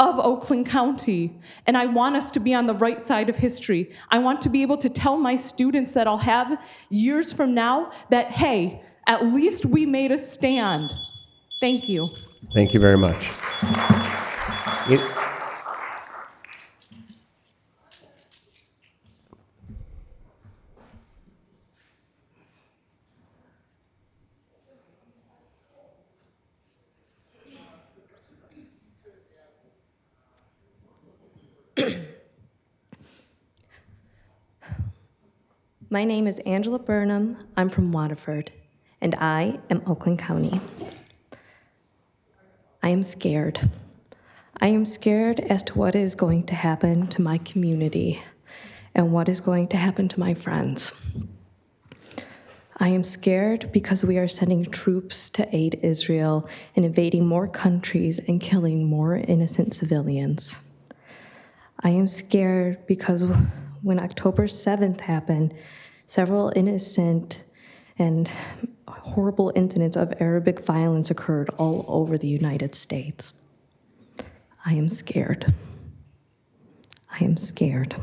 of Oakland County, and I want us to be on the right side of history. I want to be able to tell my students that I'll have years from now that, hey, at least we made a stand. Thank you. Thank you very much. My name is Angela Burnham. I'm from Waterford, and I am Oakland County. I am scared. I am scared as to what is going to happen to my community and what is going to happen to my friends. I am scared because we are sending troops to aid Israel and invading more countries and killing more innocent civilians. I am scared because when October 7th happened, several innocent and horrible incidents of Arabic violence occurred all over the United States. I am scared. I am scared.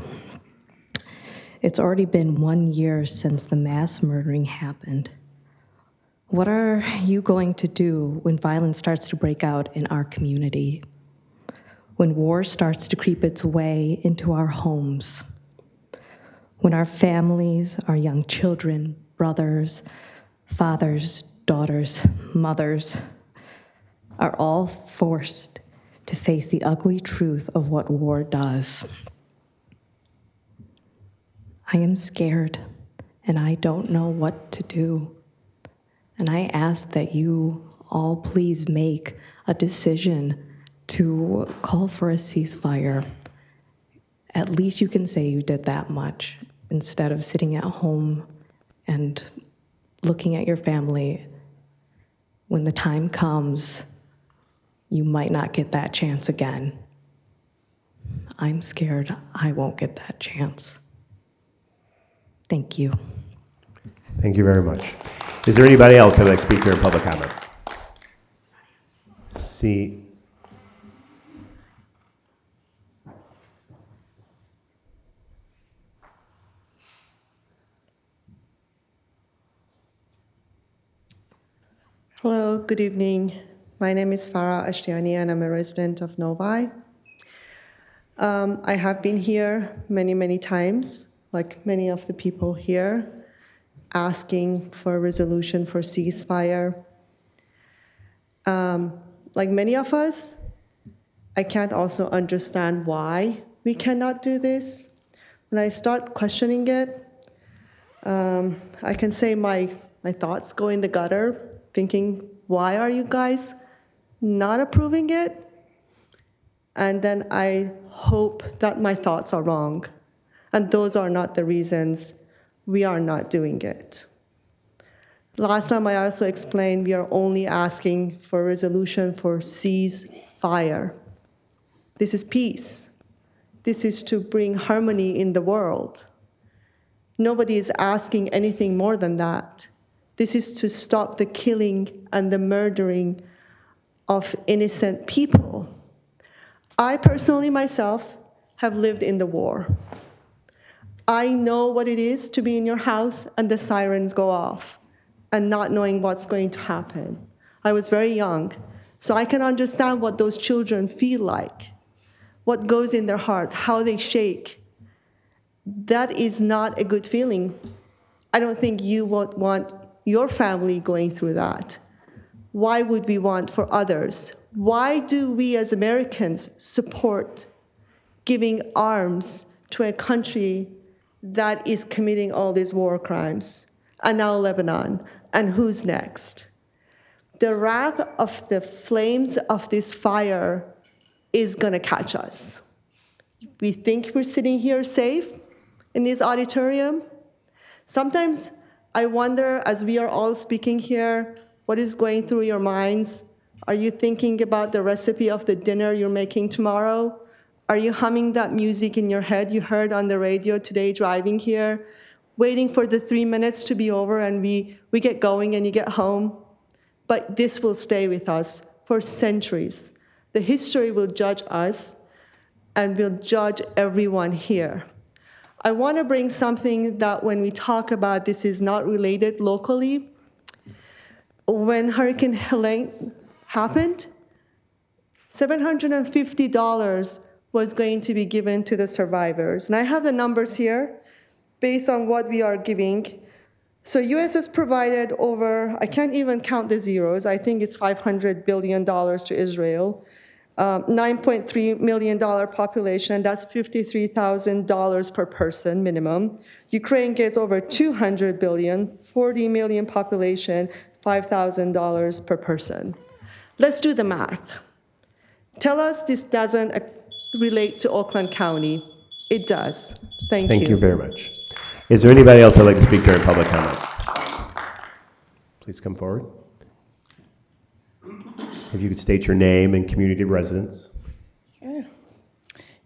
It's already been 1 year since the mass murdering happened. What are you going to do when violence starts to break out in our community? When war starts to creep its way into our homes? When our families, our young children, brothers, fathers, daughters, mothers are all forced to face the ugly truth of what war does. I am scared, and I don't know what to do. And I ask that you all please make a decision to call for a ceasefire. At least you can say you did that much, instead of sitting at home and looking at your family. When the time comes, you might not get that chance again. I'm scared I won't get that chance. Thank you. Thank you very much. Is there anybody else who would like to speak during public comment? See. Hello, good evening. My name is Farah Ashtiani, and I'm a resident of Novi. I have been here many, many times, like many of the people here, asking for a resolution for ceasefire. Like many of us, I can't also understand why we cannot do this. When I start questioning it, I can say my thoughts go in the gutter, thinking, why are you guys not approving it? And then I hope that my thoughts are wrong. And those are not the reasons we are not doing it. Last time I also explained we are only asking for a resolution for ceasefire. This is peace. This is to bring harmony in the world. Nobody is asking anything more than that. This is to stop the killing and the murdering of innocent people. I personally myself have lived in the war. I know what it is to be in your house and the sirens go off and not knowing what's going to happen. I was very young, so I can understand what those children feel like, what goes in their heart, how they shake. That is not a good feeling. I don't think you would want your family going through that. Why would we want for others? Why do we as Americans support giving arms to a country that is committing all these war crimes? And now Lebanon, and who's next? The wrath of the flames of this fire is gonna catch us. We think we're sitting here safe in this auditorium. Sometimes I wonder, as we are all speaking here, what is going through your minds? Are you thinking about the recipe of the dinner you're making tomorrow? Are you humming that music in your head you heard on the radio today driving here, waiting for the 3 minutes to be over and we get going and you get home? But this will stay with us for centuries. The history will judge us and will judge everyone here. I want to bring something that when we talk about this is not related locally. When Hurricane Helene happened, $750 was going to be given to the survivors. And I have the numbers here based on what we are giving. So US has provided over, I can't even count the zeros, I think it's $500 billion to Israel. $9.3 million population, that's $53,000 per person minimum. Ukraine gets over $200 billion, 40 million population, $5,000 per person. Let's do the math. Tell us this doesn't relate to Oakland County. It does. Thank you. Thank you very much. Is there anybody else that'd like to speak during public comment? Please come forward. If you could state your name and community of residence. Sure.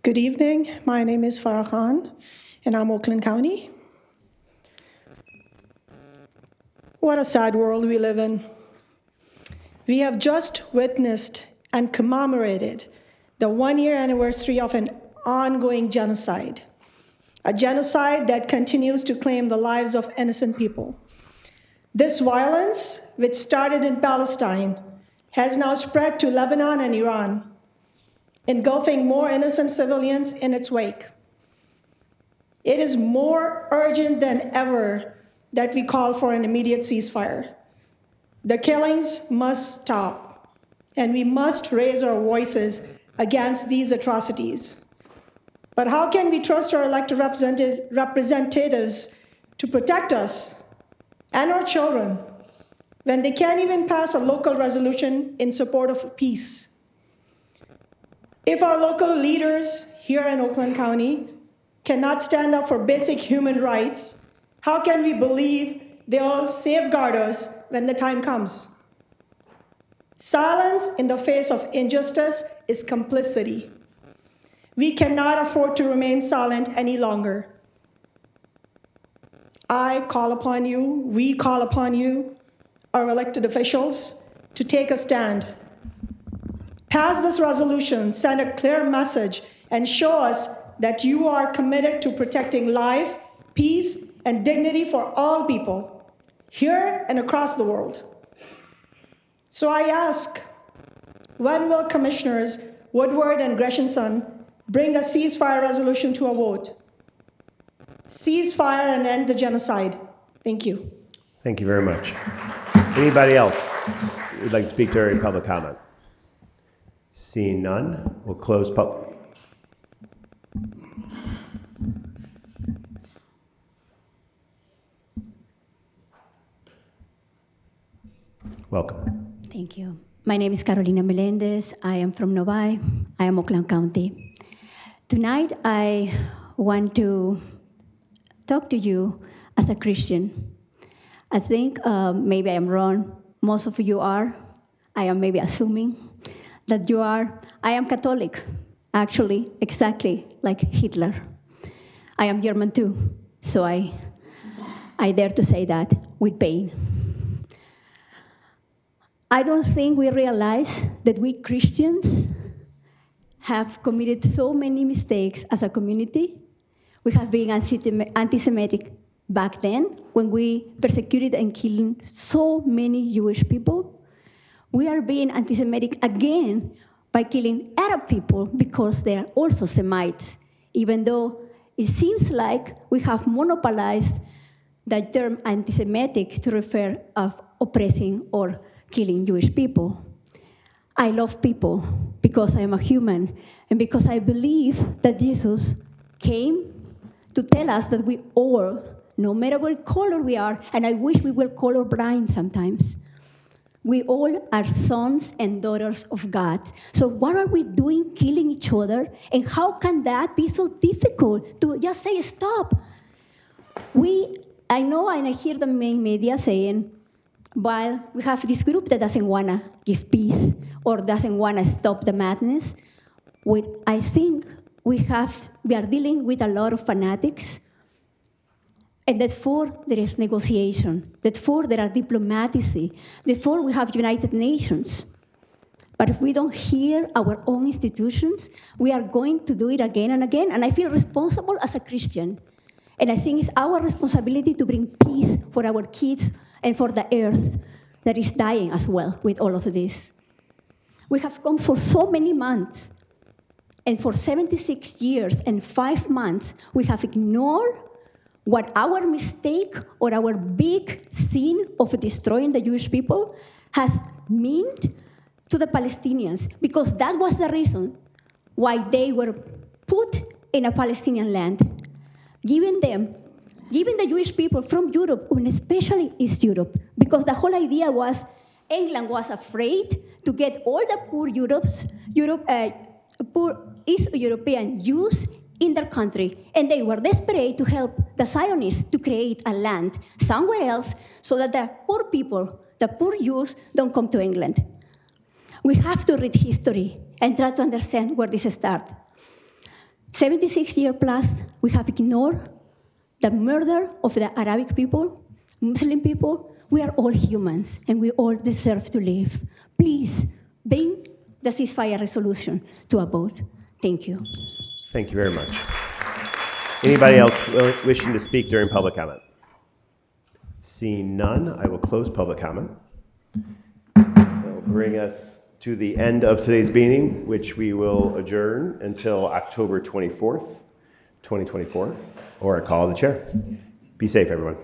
Good evening. My name is Farah Khan, and I'm Oakland County. What a sad world we live in. We have just witnessed and commemorated the one-year anniversary of an ongoing genocide, a genocide that continues to claim the lives of innocent people. This violence, which started in Palestine, has now spread to Lebanon and Iran, engulfing more innocent civilians in its wake. It is more urgent than ever that we call for an immediate ceasefire. The killings must stop, and we must raise our voices against these atrocities. But how can we trust our elected representatives to protect us and our children when they can't even pass a local resolution in support of peace? If our local leaders here in Oakland County cannot stand up for basic human rights, how can we believe they'll safeguard us when the time comes? Silence in the face of injustice is complicity. We cannot afford to remain silent any longer. I call upon you, we call upon you, our elected officials, to take a stand. Pass this resolution, send a clear message, and show us that you are committed to protecting life, peace, and dignity for all people, here and across the world. So I ask, when will Commissioners Woodward and Greshenson bring a ceasefire resolution to a vote? Ceasefire and end the genocide. Thank you. Thank you very much. Anybody else who'd like to speak during public comment? Seeing none, we'll close public. Welcome. Thank you. My name is Carolina Melendez. I am from Novi. I am Oakland County. Tonight, I want to talk to you as a Christian. I think maybe I am wrong. Most of you are. I am maybe assuming that you are. I am Catholic, actually, exactly like Hitler. I am German too, so I dare to say that with pain. I don't think we realize that we Christians have committed so many mistakes as a community. We have been anti-Semitic back then when we persecuted and killed so many Jewish people. We are being anti-Semitic again by killing Arab people because they are also Semites, even though it seems like we have monopolized the term anti-Semitic to refer of oppressing or killing Jewish people. I love people because I am a human and because I believe that Jesus came to tell us that we all, no matter what color we are, and I wish we were colorblind sometimes, we all are sons and daughters of God. So what are we doing killing each other? And how can that be so difficult to just say stop? I know and I hear the main media saying, while we have this group that doesn't want to give peace or doesn't want to stop the madness, I think we are dealing with a lot of fanatics, and therefore there is negotiation, therefore there are diplomacy, therefore we have United Nations. But if we don't hear our own institutions, we are going to do it again and again, and I feel responsible as a Christian. And I think it's our responsibility to bring peace for our kids and for the earth that is dying as well with all of this. We have come for so many months. And for 76 years and 5 months, we have ignored what our mistake or our big sin of destroying the Jewish people has meant to the Palestinians, because that was the reason why they were put in a Palestinian land, giving the Jewish people from Europe, and especially East Europe, because the whole idea was England was afraid to get all the poor East European Jews in their country, and they were desperate to help the Zionists to create a land somewhere else so that the poor people, the poor Jews, don't come to England. We have to read history and try to understand where this starts. 76 years plus, we have ignored the murder of the Arabic people, Muslim people. We are all humans, and we all deserve to live. Please bring the ceasefire resolution to a vote. Thank you. Thank you very much. Anybody else wishing to speak during public comment? Seeing none, I will close public comment. That will bring us to the end of today's meeting, which we will adjourn until October 24th, 2024, or I call the chair. Be safe, everyone.